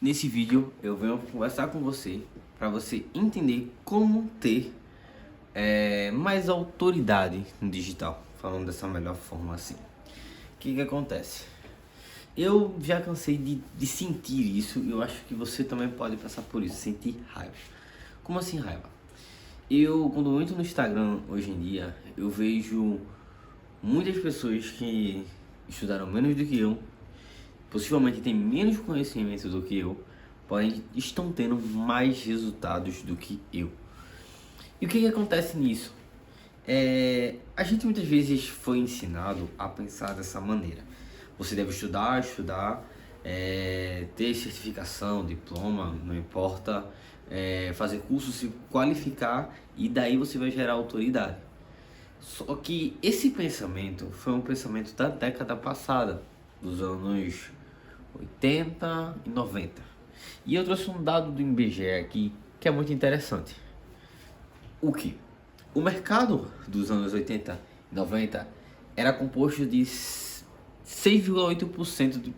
Nesse vídeo eu venho conversar com você para você entender como ter mais autoridade no digital, falando dessa melhor forma assim. O que acontece? Eu já cansei de sentir isso e eu acho que você também pode passar por isso, sentir raiva. Como assim raiva? Quando eu entro no Instagram hoje em dia, eu vejo muitas pessoas que estudaram menos do que eu, possivelmente têm menos conhecimento do que eu, porém estão tendo mais resultados do que eu. E o que acontece nisso? A gente muitas vezes foi ensinado a pensar dessa maneira. Você deve estudar, ter certificação, diploma, não importa, fazer curso, se qualificar e daí você vai gerar autoridade. Só que esse pensamento foi um pensamento da década passada, dos anos 80 e 90. E eu trouxe um dado do IBGE aqui que é muito interessante. O que? O mercado dos anos 80 e 90 era composto de 6,8%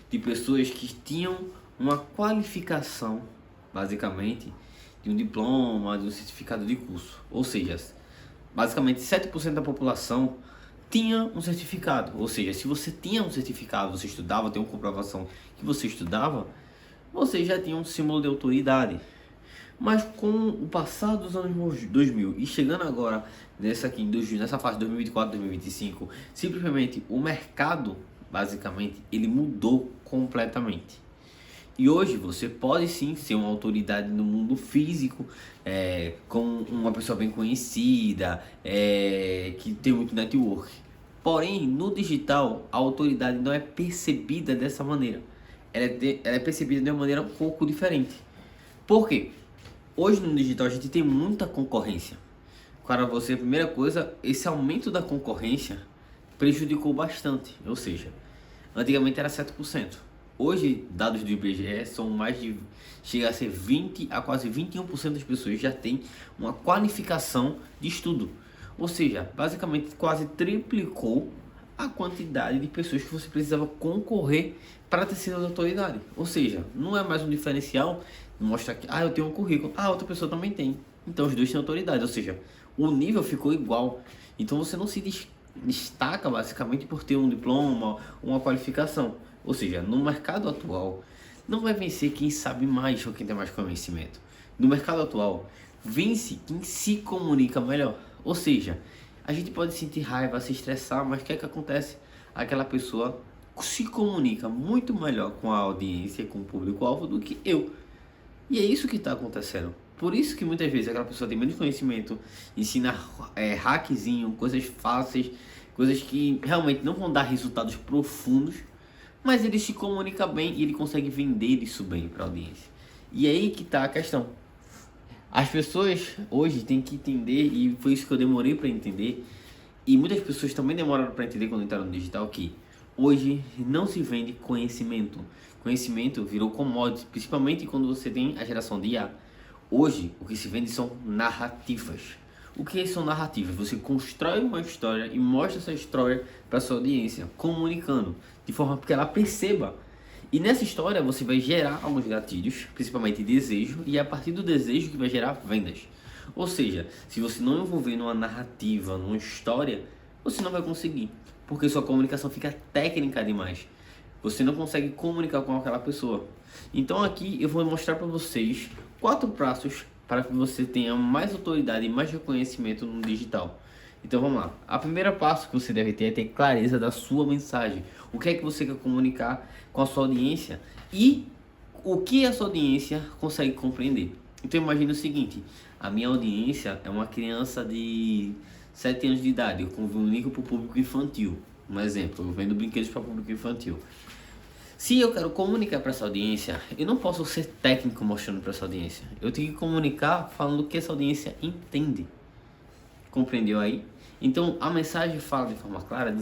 de pessoas que tinham uma qualificação, basicamente, de um diploma, de um certificado de curso. Ou seja, basicamente 7% da população tinha um certificado. Ou seja, se você tinha um certificado, você estudava, tem uma comprovação que você estudava, você já tinha um símbolo de autoridade. Mas com o passar dos anos 2000 e chegando agora nessa fase 2024, 2025, simplesmente o mercado, basicamente, ele mudou completamente. E hoje você pode sim ser uma autoridade no mundo físico, com uma pessoa bem conhecida, que tem muito network. Porém, no digital, a autoridade não é percebida dessa maneira. Ela é percebida de uma maneira um pouco diferente. Por quê? Hoje no digital a gente tem muita concorrência. Para você, a primeira coisa, esse aumento da concorrência prejudicou bastante. Ou seja, antigamente era 7%. Hoje, dados do IBGE chega a ser 20 a quase 21% das pessoas já tem uma qualificação de estudo. Ou seja, basicamente quase triplicou a quantidade de pessoas que você precisava concorrer para ter sido autoridade. Ou seja, não é mais um diferencial mostrar que eu tenho um currículo, outra pessoa também tem. Então os dois têm autoridade, ou seja, o nível ficou igual. Então você não se destaca basicamente por ter um diploma, uma qualificação. Ou seja, no mercado atual, não vai vencer quem sabe mais ou quem tem mais conhecimento. No mercado atual, vence quem se comunica melhor. Ou seja, a gente pode sentir raiva, se estressar, mas o que acontece? Aquela pessoa se comunica muito melhor com a audiência, com o público-alvo do que eu. E é isso que está acontecendo. Por isso que muitas vezes aquela pessoa tem menos conhecimento, ensina hackzinho, coisas fáceis, coisas que realmente não vão dar resultados profundos, mas ele se comunica bem e ele consegue vender isso bem para a audiência. E é aí que está a questão. As pessoas hoje têm que entender, e foi isso que eu demorei para entender, e muitas pessoas também demoraram para entender quando entraram no digital, que hoje não se vende conhecimento. Conhecimento virou commodity, principalmente quando você tem a geração de IA. Hoje, o que se vende são narrativas. O que são narrativas? Você constrói uma história e mostra essa história para sua audiência, comunicando, de forma que ela perceba. E nessa história você vai gerar alguns gatilhos, principalmente desejo, e é a partir do desejo que vai gerar vendas. Ou seja, se você não envolver numa narrativa, numa história, você não vai conseguir, porque sua comunicação fica técnica demais. Você não consegue comunicar com aquela pessoa. Então aqui eu vou mostrar para vocês 4 passos para que você tenha mais autoridade e mais reconhecimento no digital. Então vamos lá. A primeira passo que você deve ter é ter clareza da sua mensagem. O que é que você quer comunicar com a sua audiência e o que a sua audiência consegue compreender. Então imagine o seguinte: a minha audiência é uma criança de 7 anos de idade. Eu comunico para o público infantil. Um exemplo, eu vendo brinquedos para o público infantil. Se eu quero comunicar para essa audiência, eu não posso ser técnico mostrando para essa audiência. Eu tenho que comunicar falando o que essa audiência entende. Compreendeu aí? Então a mensagem fala de forma clara,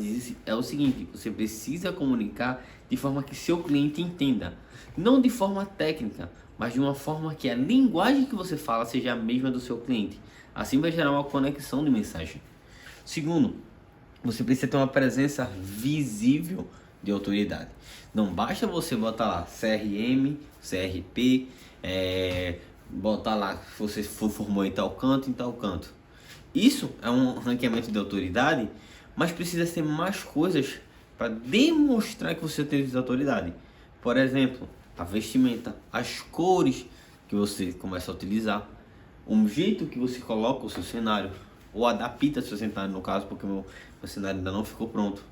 é o seguinte: você precisa comunicar de forma que seu cliente entenda. Não de forma técnica, mas de uma forma que a linguagem que você fala seja a mesma do seu cliente. Assim vai gerar uma conexão de mensagem. Segundo, você precisa ter uma presença visível de autoridade. Não basta você botar lá CRM, CRP, botar lá que você formou em tal canto, em tal canto. Isso é um ranqueamento de autoridade, mas precisa ser mais coisas para demonstrar que você tem autoridade. Por exemplo, a vestimenta, as cores que você começa a utilizar, o jeito que você coloca o seu cenário, ou adapta o seu cenário no caso, porque meu cenário ainda não ficou pronto.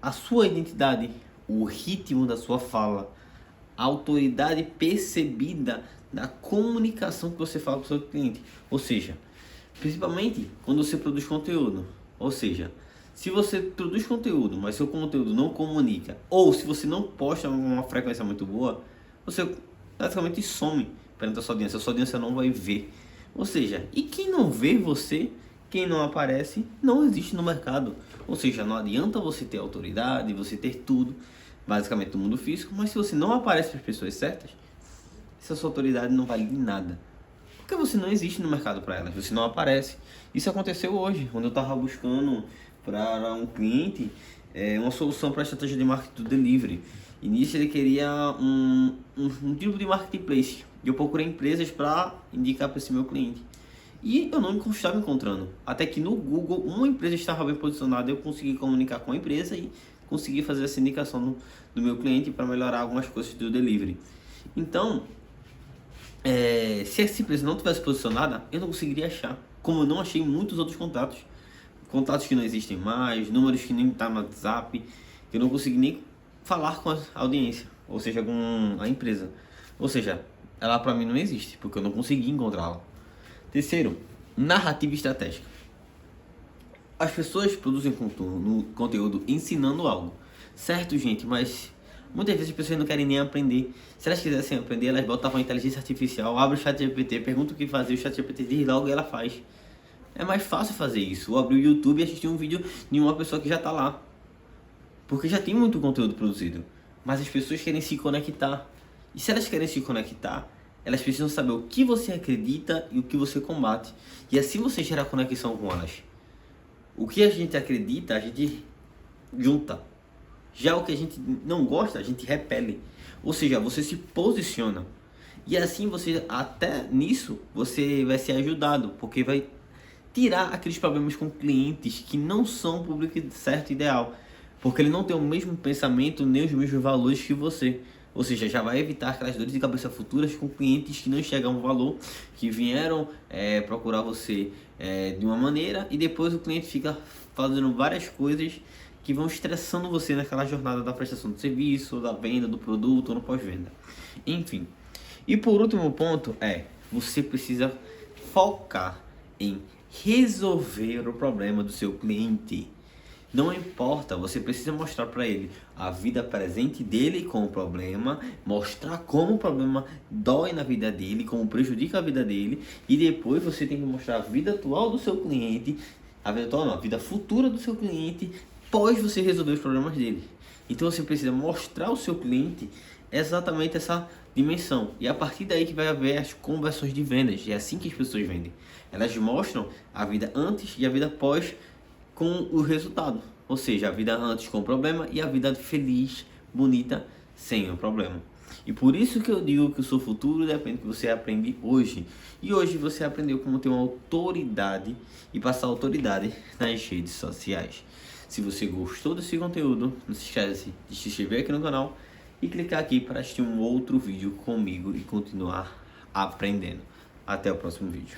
A sua identidade, o ritmo da sua fala, a autoridade percebida da comunicação que você fala para o seu cliente. Ou seja, principalmente quando você produz conteúdo. Ou seja, se você produz conteúdo, mas seu conteúdo não comunica, ou se você não posta uma frequência muito boa, você basicamente some perante a sua audiência não vai ver. Ou seja, e quem não vê você, quem não aparece, não existe no mercado. Ou seja, não adianta você ter autoridade, você ter tudo, basicamente do mundo físico, mas se você não aparece para as pessoas certas, essa sua autoridade não vale de nada. Porque você não existe no mercado para elas, você não aparece. Isso aconteceu hoje, quando eu estava buscando para um cliente uma solução para a estratégia de marketing do delivery. E nisso ele queria um tipo de marketplace. E eu procurei empresas para indicar para esse meu cliente. E eu não estava encontrando. Até que no Google, uma empresa estava bem posicionada, eu consegui comunicar com a empresa e consegui fazer essa indicação do meu cliente para melhorar algumas coisas do delivery. Então, se essa empresa não tivesse posicionada, eu não conseguiria achar. Como eu não achei muitos outros contatos. Contatos que não existem mais, números que nem estão no WhatsApp, que eu não consegui nem falar com a audiência, ou seja, com a empresa. Ou seja, ela para mim não existe, porque eu não consegui encontrá-la. Terceiro, narrativa estratégica. As pessoas produzem conteúdo ensinando algo. Certo, gente, mas muitas vezes as pessoas não querem nem aprender. Se elas quisessem aprender, elas botavam a inteligência artificial, abre o ChatGPT, pergunta o que fazer, o ChatGPT diz logo e ela faz. É mais fácil fazer isso, ou abrir o YouTube e assistir um vídeo de uma pessoa que já está lá. Porque já tem muito conteúdo produzido. Mas as pessoas querem se conectar. E se elas querem se conectar, elas precisam saber o que você acredita e o que você combate. E assim você gera conexão com elas. O que a gente acredita, a gente junta. Já o que a gente não gosta, a gente repele. Ou seja, você se posiciona. E assim você, até nisso, você vai ser ajudado. Porque vai tirar aqueles problemas com clientes que não são o público certo ideal. Porque ele não tem o mesmo pensamento nem os mesmos valores que você. Ou seja, já vai evitar aquelas dores de cabeça futuras com clientes que não enxergam o valor, que vieram procurar você de uma maneira e depois o cliente fica fazendo várias coisas que vão estressando você naquela jornada da prestação do serviço, da venda do produto ou no pós-venda. Enfim. E por último ponto você precisa focar em resolver o problema do seu cliente. Não importa, você precisa mostrar para ele a vida presente dele com o problema, mostrar como o problema dói na vida dele, como prejudica a vida dele, e depois você tem que mostrar a vida atual do seu cliente, a vida atual não, a vida futura do seu cliente, após você resolver os problemas dele. Então você precisa mostrar ao seu cliente exatamente essa dimensão, e a partir daí que vai haver as conversões de vendas. É assim que as pessoas vendem, elas mostram a vida antes e a vida pós com o resultado, ou seja, a vida antes com o problema e a vida feliz, bonita, sem o problema. E por isso que eu digo que o seu futuro depende do que você aprende hoje. E hoje você aprendeu como ter uma autoridade e passar autoridade nas redes sociais. Se você gostou desse conteúdo, não se esquece de se inscrever aqui no canal e clicar aqui para assistir um outro vídeo comigo e continuar aprendendo. Até o próximo vídeo.